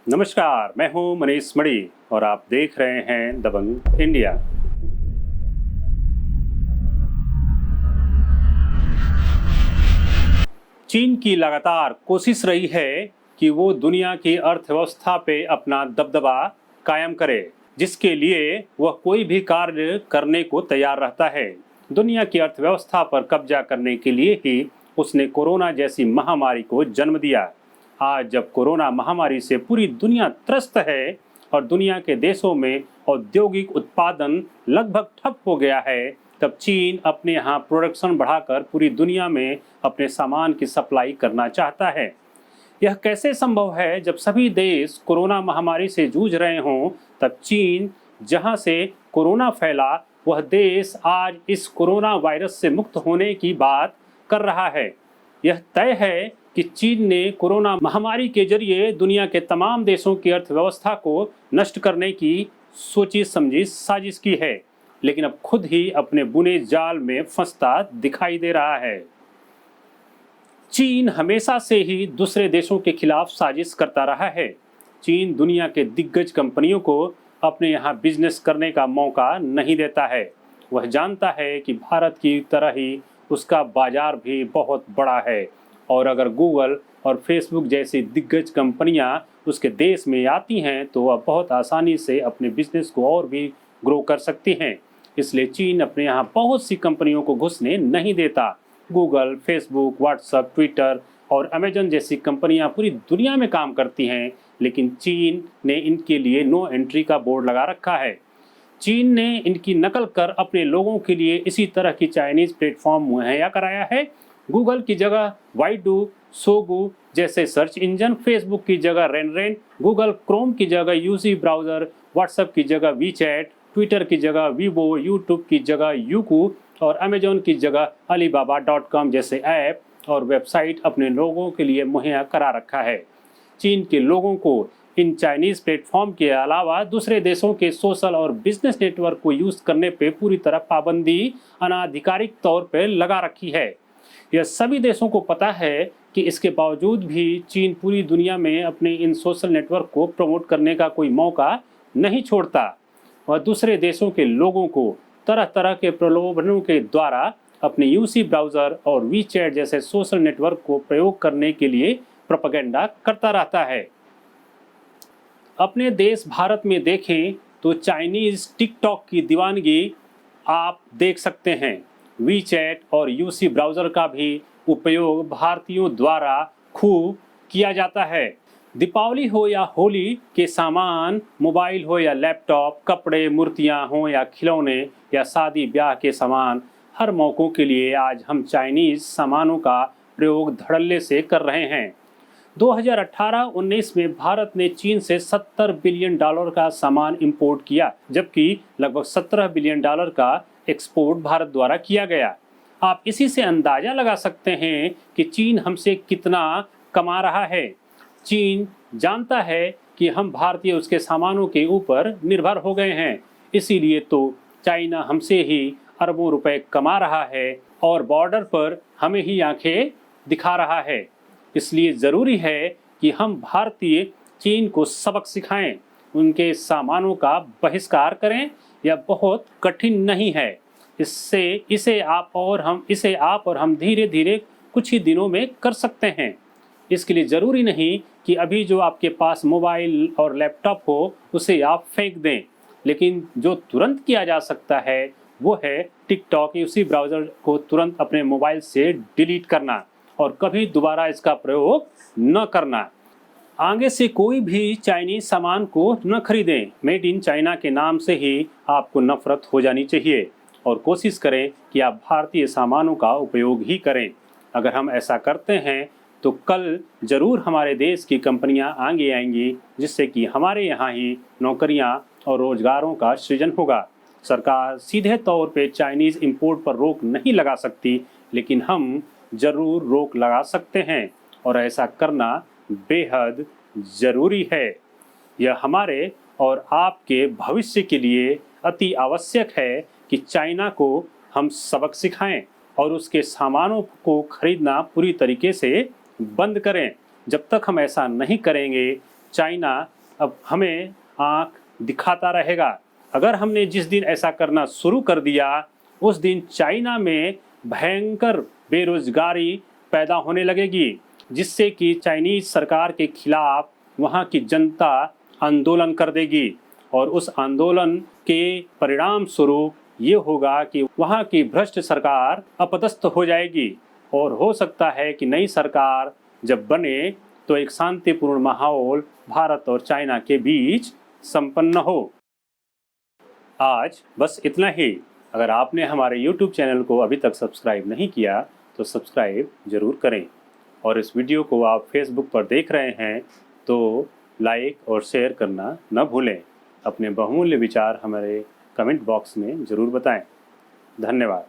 नमस्कार, मैं हूं मनीष मणि और आप देख रहे हैं दबंग इंडिया। चीन की लगातार कोशिश रही है कि वो दुनिया की अर्थव्यवस्था पे अपना दबदबा कायम करे, जिसके लिए वह कोई भी कार्य करने को तैयार रहता है। दुनिया की अर्थव्यवस्था पर कब्जा करने के लिए ही उसने कोरोना जैसी महामारी को जन्म दिया। आज जब कोरोना महामारी से पूरी दुनिया त्रस्त है और दुनिया के देशों में औद्योगिक उत्पादन लगभग ठप हो गया है, तब चीन अपने यहाँ प्रोडक्शन बढ़ाकर पूरी दुनिया में अपने सामान की सप्लाई करना चाहता है। यह कैसे संभव है? जब सभी देश कोरोना महामारी से जूझ रहे हों, तब चीन, जहां से कोरोना फैला, वह देश आज इस कोरोना वायरस से मुक्त होने की बात कर रहा है। यह तय है कि चीन ने कोरोना महामारी के जरिए दुनिया के तमाम देशों की अर्थव्यवस्था को नष्ट करने की सोची समझी साजिश की है, लेकिन अब खुद ही अपने बुने जाल में फंसता दिखाई दे रहा है। चीन हमेशा से ही दूसरे देशों के खिलाफ साजिश करता रहा है। चीन दुनिया के दिग्गज कंपनियों को अपने यहाँ बिजनेस करने का मौका नहीं देता है। वह जानता है कि भारत की तरह ही उसका बाजार भी बहुत बड़ा है और अगर गूगल और फेसबुक जैसी दिग्गज कंपनियां उसके देश में आती हैं तो वह बहुत आसानी से अपने बिजनेस को और भी ग्रो कर सकती हैं। इसलिए चीन अपने यहाँ बहुत सी कंपनियों को घुसने नहीं देता। गूगल, फेसबुक, व्हाट्सएप, ट्विटर और अमेजन जैसी कंपनियां पूरी दुनिया में काम करती हैं, लेकिन चीन ने इनके लिए नो एंट्री का बोर्ड लगा रखा है। चीन ने इनकी नकल कर अपने लोगों के लिए इसी तरह की चाइनीज प्लेटफॉर्म मुहैया कराया है। गूगल की जगह वाइडू, सोगू जैसे सर्च इंजन, फेसबुक की जगह रेन, गूगल क्रोम की जगह यूजी ब्राउज़र, व्हाट्सएप की जगह वीचैट, ट्विटर की जगह वीवो, यूट्यूब की जगह यूकू और अमेजोन की जगह alibaba.com जैसे ऐप और वेबसाइट अपने लोगों के लिए मुहैया करा रखा है। चीन के लोगों को इन चाइनीज़ प्लेटफॉर्म के अलावा दूसरे देशों के सोशल और बिजनेस नेटवर्क को यूज़ करने पे पूरी तरह पाबंदी अनाधिकारिक तौर पर लगा रखी है। यह सभी देशों को पता है कि इसके बावजूद भी चीन पूरी दुनिया में अपने इन सोशल नेटवर्क को प्रमोट करने का कोई मौका नहीं छोड़ता। वह दूसरे देशों के लोगों को तरह तरह के प्रलोभनों के द्वारा अपने यूसी ब्राउज़र और वीचैट जैसे सोशल नेटवर्क को प्रयोग करने के लिए प्रोपेगेंडा करता रहता है। अपने देश भारत में देखें तो चाइनीज़ टिकटॉक की दीवानगी आप देख सकते हैं। वीचैट और यूसी ब्राउज़र का भी उपयोग भारतीयों द्वारा खूब किया जाता है। दीपावली हो या होली के सामान, मोबाइल हो या लैपटॉप, कपड़े, मूर्तियां हो या खिलौने या शादी ब्याह के सामान, हर मौक़ों के लिए आज हम चाइनीज़ सामानों का प्रयोग धड़ल्ले से कर रहे हैं। 2018-19 में भारत ने चीन से $70 बिलियन का सामान इंपोर्ट किया, जबकि लगभग $17 बिलियन का एक्सपोर्ट भारत द्वारा किया गया। आप इसी से अंदाजा लगा सकते हैं कि चीन हमसे कितना कमा रहा है। चीन जानता है कि हम भारतीय उसके सामानों के ऊपर निर्भर हो गए हैं, इसीलिए तो चाइना हमसे ही अरबों रुपए कमा रहा है और बॉर्डर पर हमें ही आंखें दिखा रहा है। इसलिए ज़रूरी है कि हम भारतीय चीन को सबक सिखाएं, उनके सामानों का बहिष्कार करें। यह बहुत कठिन नहीं है। इसे आप और हम धीरे धीरे कुछ ही दिनों में कर सकते हैं। इसके लिए ज़रूरी नहीं कि अभी जो आपके पास मोबाइल और लैपटॉप हो उसे आप फेंक दें, लेकिन जो तुरंत किया जा सकता है वो है टिकटॉक, उसी ब्राउज़र को तुरंत अपने मोबाइल से डिलीट करना और कभी दोबारा इसका प्रयोग न करना। आगे से कोई भी चाइनीज़ सामान को न खरीदें। मेड इन चाइना के नाम से ही आपको नफरत हो जानी चाहिए और कोशिश करें कि आप भारतीय सामानों का उपयोग ही करें। अगर हम ऐसा करते हैं तो कल ज़रूर हमारे देश की कंपनियां आगे आएंगी, जिससे कि हमारे यहाँ ही नौकरियां और रोजगारों का सृजन होगा। सरकार सीधे तौर पे चाइनीज़ इंपोर्ट पर रोक नहीं लगा सकती, लेकिन हम ज़रूर रोक लगा सकते हैं और ऐसा करना बेहद ज़रूरी है। यह हमारे और आपके भविष्य के लिए अति आवश्यक है कि चाइना को हम सबक सिखाएं और उसके सामानों को खरीदना पूरी तरीके से बंद करें। जब तक हम ऐसा नहीं करेंगे, चाइना अब हमें आंख दिखाता रहेगा। अगर हमने जिस दिन ऐसा करना शुरू कर दिया उस दिन चाइना में भयंकर बेरोजगारी पैदा होने लगेगी, जिससे कि चाइनीज सरकार के खिलाफ वहाँ की जनता आंदोलन कर देगी और उस आंदोलन के परिणाम स्वरूप ये होगा कि वहाँ की भ्रष्ट सरकार अपदस्थ हो जाएगी और हो सकता है कि नई सरकार जब बने तो एक शांतिपूर्ण माहौल भारत और चाइना के बीच संपन्न हो। आज बस इतना ही। अगर आपने हमारे YouTube चैनल को अभी तक सब्सक्राइब नहीं किया तो सब्सक्राइब जरूर करें और इस वीडियो को आप Facebook पर देख रहे हैं तो लाइक और शेयर करना न भूलें। अपने बहुमूल्य विचार हमारे कमेंट बॉक्स में ज़रूर बताएं। धन्यवाद।